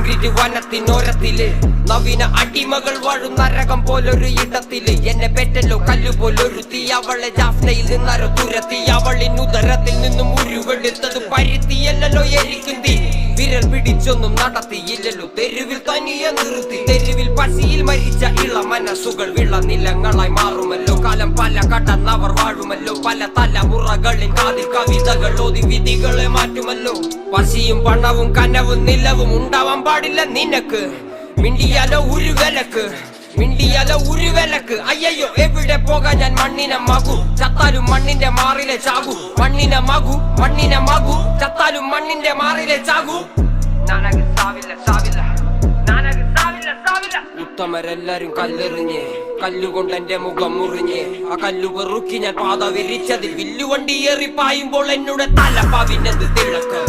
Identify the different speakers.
Speaker 1: concrete വനത്തിനോരത്തില് നവീന അടിമകൾ വാഴും നരകം പോലൊരു ഇടത്തില് എന്നെ പെറ്റല്ലോ കല്ലുപോലൊരു തീ അവളെ ജാഫ്നയിൽ നിന്നരോ തുരത്തി അവളിനുദരത്തിൽ നിന്നും ഉരുവെടുത്തത് പരുത്തിയല്ലോ എരിക്കും തീ വിരൽ പിടിച്ചൊന്നും നടത്തിയില്ലല്ലോ തെരുവിൽ തനിയെ നിർത്തി തെരുവിൽ പശിയിൽ മരിച്ച ഇള മനസ്സുകൾ വിളനിലങ്ങളായി മാറുമല്ലോ കാലം പല കടന്നവർ വാഴുമല്ലോ പല തലമുറകളിൽ കാതിൽ കവിതകൾ ഓതി വിധികളെ മാറ്റുമല്ലോ പശിയും പണവും കനവും നിലവും ഉണ്ടാവാൻ പാടില്ല നിനക്ക് മിണ്ടിയാലോ ഉരുവലക്ക് അയ്യോ എവിടെ പോകാൻ ഞാൻ മണ്ണിനെ മകു ചത്താലും മണ്ണിന്റെ മാറിലെ ചാകു മണ്ണിനെ മകു ചത്താലും മണ്ണിന്റെ മാറിലെ ചാകു ഉത്തമരെല്ലാരും കല്ലെറിഞ്ഞ് കല്ലുകൊണ്ട് എന്റെ മുഖം മുറിഞ്ഞ് ആ കല്ലു പെറുക്കി ഞാൻ പാത വിരിച്ചതിൽ വില്ലുവണ്ടി ഏറി പായുമ്പോൾ എന്നോട് തലപ്പാവിനെന്ത് തിളക്കം